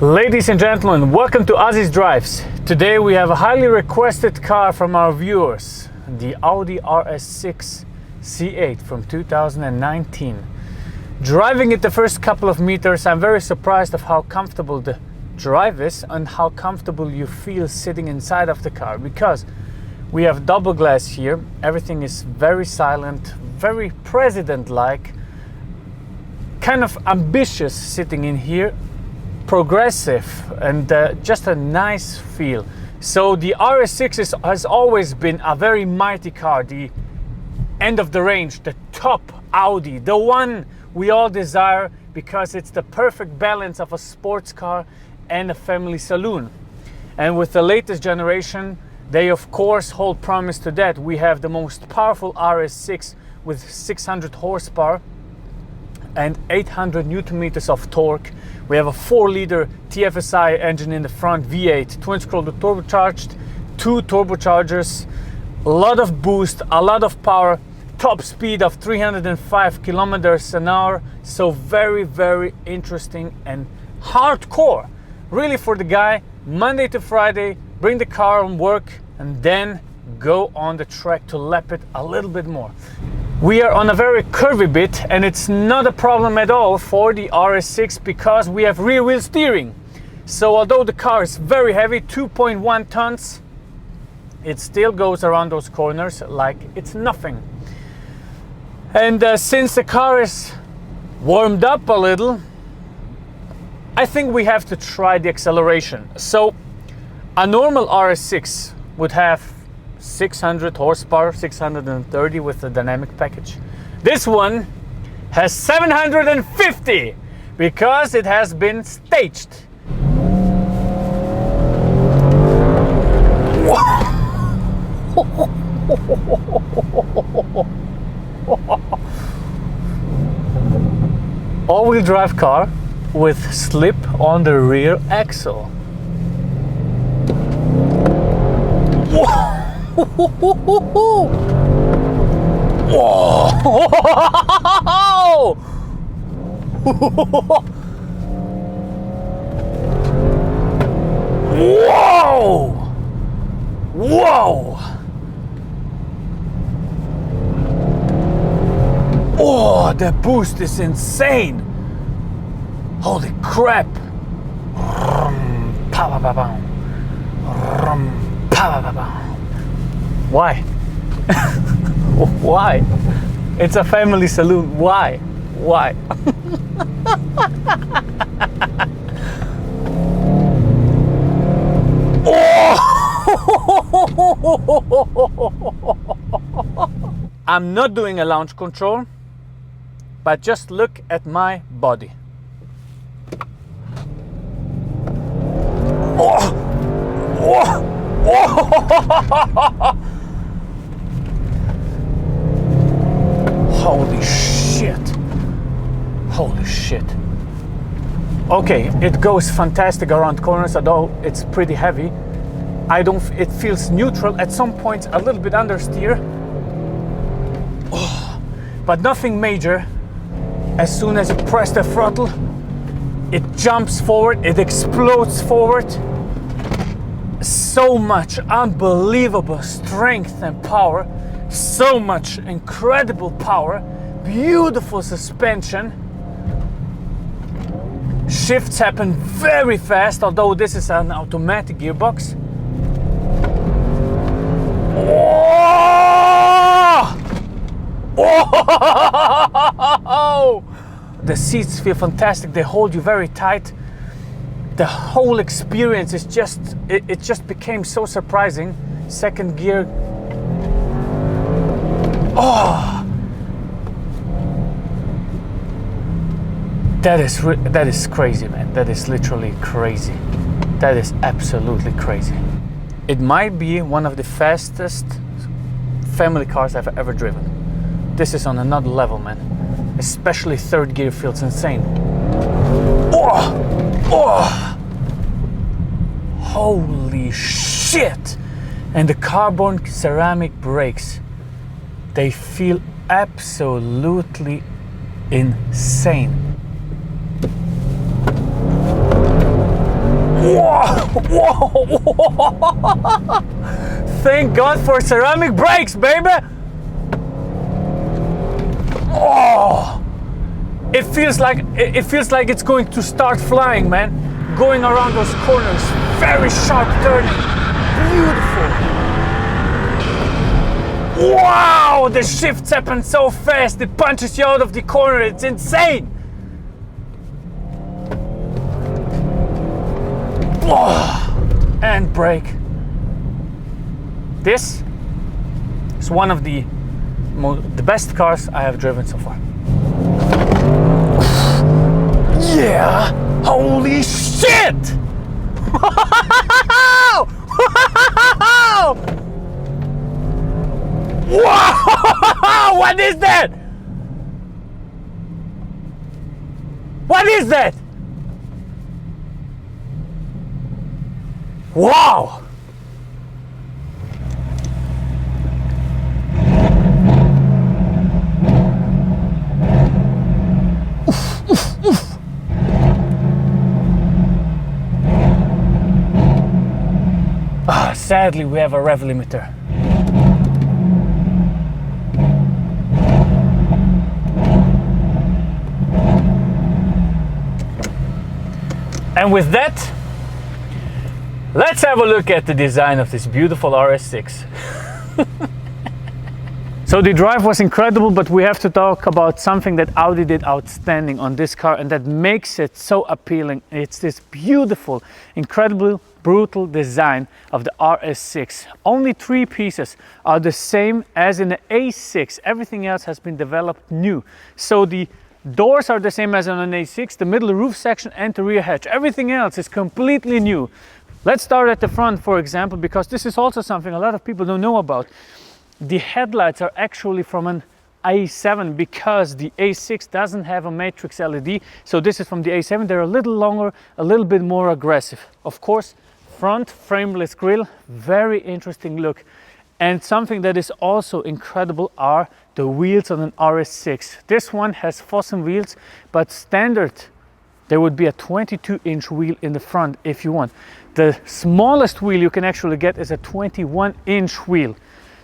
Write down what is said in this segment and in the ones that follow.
Ladies and gentlemen, welcome to Azizdrives. Today we have a highly requested car from our viewers, the Audi RS6 C8 from 2019. Driving it the first couple of meters, I'm very surprised of how comfortable the drive is and how comfortable you feel sitting inside of the car, because we have double glass here. Everything is very silent, very president-like, kind of ambitious sitting in here, progressive, and just a nice feel. So the RS6 has always been a very mighty car, the end of the range, the top Audi, the one we all desire, because it's the perfect balance of a sports car and a family saloon. And with the latest generation, they of course hold promise to that. We have the most powerful RS6 with 600 horsepower and 800 Newton meters of torque. We have a 4-liter TFSI engine in the front, V8, twin-scroll turbocharged, 2 turbochargers, a lot of boost, a lot of power, top speed of 305 kilometers an hour. So very, very interesting and hardcore. Really for the guy, Monday to Friday, bring the car on work and then go on the track to lap it a little bit more. We are on a very curvy bit, and it's not a problem at all for the RS6 because we have rear wheel steering. So although the car is very heavy, 2.1 tons, it still goes around those corners like it's nothing. And since the car is warmed up a little, I think we have to try the acceleration. So a normal RS6 would have 600 horsepower, 630 with the dynamic package. This one has 750 because it has been staged. All-wheel drive car with slip on the rear axle. Whoa! Whoa! Whoa! Oh, the boost is insane! Holy crap! Why? Why? It's a family saloon. Why? Why? I'm not doing a launch control, but just look at my body. Holy shit. Holy shit. Okay, it goes fantastic around corners, although it's pretty heavy. It feels neutral at some points, a little bit understeer. But nothing major. As soon as you press the throttle, it jumps forward, it explodes forward. So much unbelievable strength and power, so much incredible power, beautiful suspension. Shifts happen very fast, although this is an automatic gearbox. Oh! The seats feel fantastic, they hold you very tight. The whole experience is it just became so surprising. Second gear. Oh! That is crazy, man. That is literally crazy. That is absolutely crazy. It might be one of the fastest family cars I've ever driven. This is on another level, man. Especially third gear feels insane. Oh! Oh! Holy shit! And the carbon ceramic brakes, they feel absolutely insane. Thank God for ceramic brakes, baby! Oh! It feels like it's going to start flying, man. Going around those corners, very sharp turning, beautiful. Wow, the shifts happen so fast, it punches you out of the corner, it's insane. Oh, and brake. This is one of the best cars I have driven so far. Yeah! Holy shit! Wow! Wow! What is that? What is that? Wow! Sadly, we have a rev limiter. And with that, let's have a look at the design of this beautiful RS6. So the drive was incredible, but we have to talk about something that Audi did outstanding on this car and that makes it so appealing. It's this beautiful, incredible, brutal design of the RS6. Only 3 pieces are the same as in the A6. Everything else has been developed new. So the doors are the same as on an A6, the middle roof section and the rear hatch. Everything else is completely new. Let's start at the front, for example, because this is also something a lot of people don't know about. The headlights are actually from an A7 because the A6 doesn't have a matrix LED. So this is from the A7. They're a little longer, a little bit more aggressive. Of course, front frameless grille, very interesting look. And something that is also incredible are the wheels on an RS6. This one has Fossen wheels, but standard there would be a 22-inch wheel in the front if you want. The smallest wheel you can actually get is a 21-inch wheel.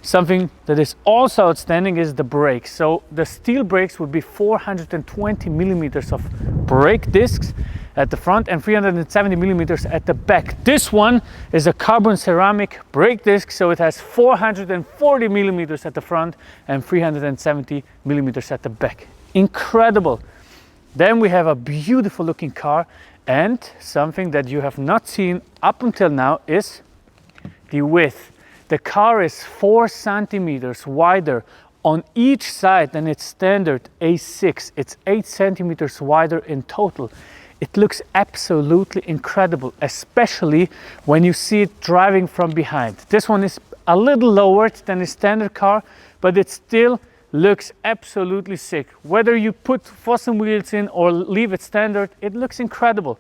Something that is also outstanding is the brakes. So the steel brakes would be 420 millimeters of brake discs at the front and 370 millimeters at the back. This one is a carbon ceramic brake disc, so it has 440 millimeters at the front and 370 millimeters at the back. Incredible. Then we have a beautiful looking car, and something that you have not seen up until now is the width. The car is 4 centimeters wider on each side than its standard A6. It's 8 centimeters wider in total. It looks absolutely incredible, especially when you see it driving from behind. This one is a little lowered than a standard car, but it still looks absolutely sick. Whether you put Fossen wheels in or leave it standard, it looks incredible.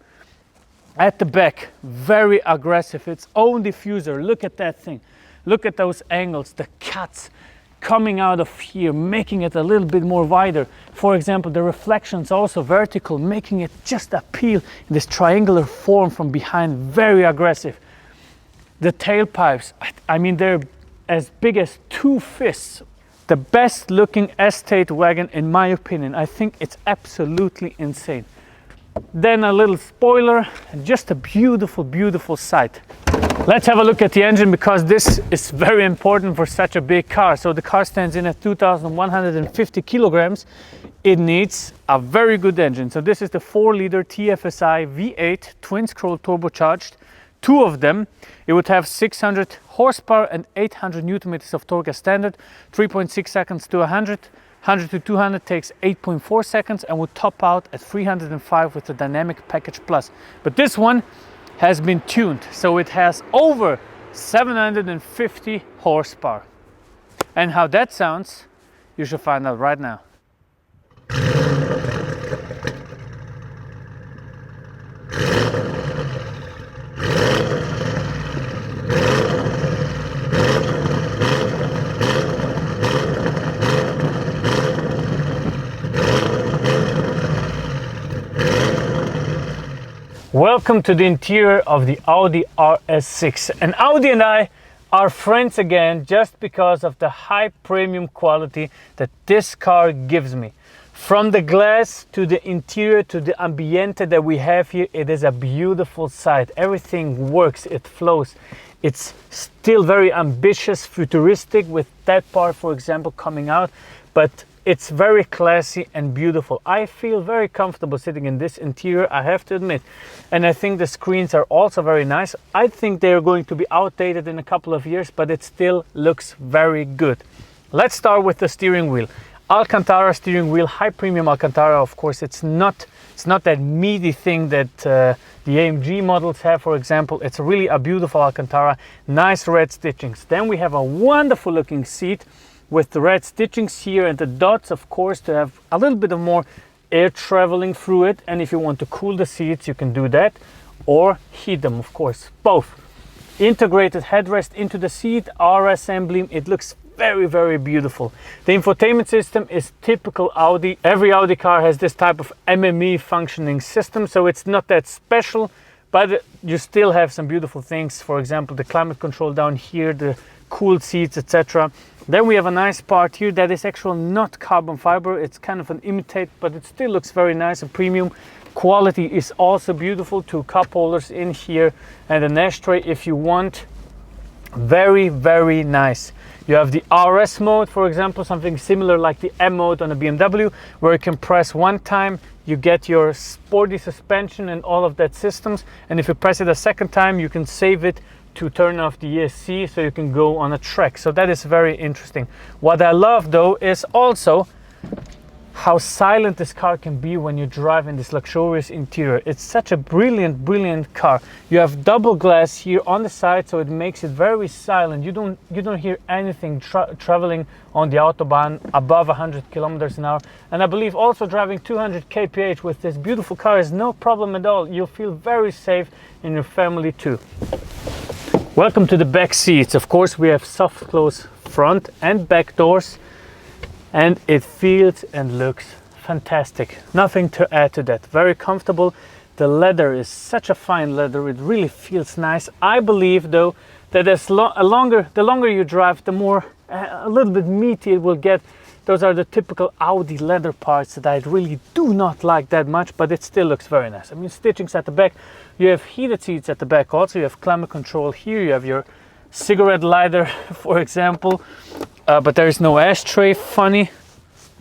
At the back, very aggressive, its own diffuser. Look at that thing. Look at those angles, the cuts coming out of here, making it a little bit more wider. For example, the reflections also vertical, making it just appeal in this triangular form from behind, very aggressive. The tailpipes, I mean, they're as big as 2 fists. The best looking estate wagon in my opinion. I think it's absolutely insane. Then a little spoiler and just a beautiful, beautiful sight. Let's have a look at the engine, because this is very important for such a big car. So the car stands in at 2,150 kilograms. It needs a very good engine. So this is the 4-liter TFSI V8 twin scroll turbocharged. 2 of them. It would have 600 horsepower and 800 newton meters of torque as standard. 3.6 seconds to 100. 100 to 200 takes 8.4 seconds and would top out at 305 with the Dynamic Package Plus. But this one has been tuned, so it has over 750 horsepower. And how that sounds, you should find out right now. Welcome to the interior of the Audi RS6. And Audi and I are friends again just because of the high premium quality that this car gives me. From the glass to the interior to the ambiente that we have here, it is a beautiful sight. Everything works, it flows. It's still very ambitious, futuristic with that part, for example, coming out, but it's very classy and beautiful. I feel very comfortable sitting in this interior, I have to admit. And I think the screens are also very nice. I think they're going to be outdated in a couple of years, but it still looks very good. Let's start with the steering wheel. Alcantara steering wheel, high premium Alcantara. Of course, it's not that meaty thing that the AMG models have, for example. It's really a beautiful Alcantara, nice red stitchings. Then we have a wonderful looking seat with the red stitchings here and the dots, of course, to have a little bit of more air traveling through it. And if you want to cool the seats, you can do that, or heat them, of course, both. Integrated headrest into the seat, RS emblem. It looks very, very beautiful. The infotainment system is typical Audi. Every Audi car has this type of MME functioning system, so it's not that special, but you still have some beautiful things. For example, the climate control down here, the cooled seats, etc. Then we have a nice part here that is actually not carbon fiber. It's kind of an imitate, but it still looks very nice and premium. Quality is also beautiful. 2 cup holders in here and an ashtray if you want. Very, very nice. You have the RS mode, for example, something similar like the M mode on a BMW, where you can press one time, you get your sporty suspension and all of that systems. And if you press it a second time, you can save it to turn off the ESC so you can go on a trek. So that is very interesting. What I love though is also how silent this car can be when you drive in this luxurious interior. It's such a brilliant car. You have double glass here on the side, so it makes it very silent. You don't hear anything traveling on the autobahn above 100 kilometers an hour. And I believe also driving 200 kph with this beautiful car is no problem at all. You'll feel very safe in your family too. Welcome to the back seats. Of course, we have soft close front and back doors, and it feels and looks fantastic. Nothing to add to that. Very comfortable. The leather is such a fine leather. It really feels nice. I believe though that the longer you drive, the more a little bit meaty it will get. Those are the typical Audi leather parts that I really do not like that much, but it still looks very nice. I mean, stitchings at the back. You have heated seats at the back also. You have climate control here. You have your cigarette lighter, for example, but there is no ashtray. Funny,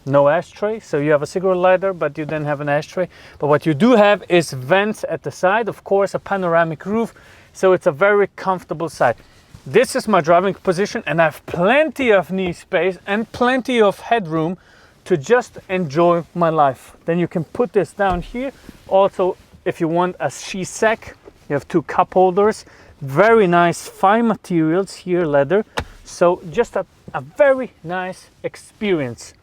no ashtray. So you have a cigarette lighter, but you then have an ashtray. But what you do have is vents at the side, of course, a panoramic roof. So it's a very comfortable side. This is my driving position, and I have plenty of knee space and plenty of headroom to just enjoy my life. Then you can put this down here. Also, if you want a ski sack, you have 2 cup holders. Very nice fine materials here, leather. So just a very nice experience.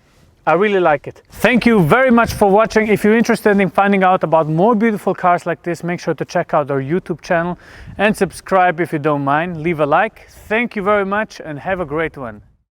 I really like it. Thank you very much for watching. If you're interested in finding out about more beautiful cars like this, make sure to check out our YouTube channel and subscribe if you don't mind. Leave a like. Thank you very much and have a great one.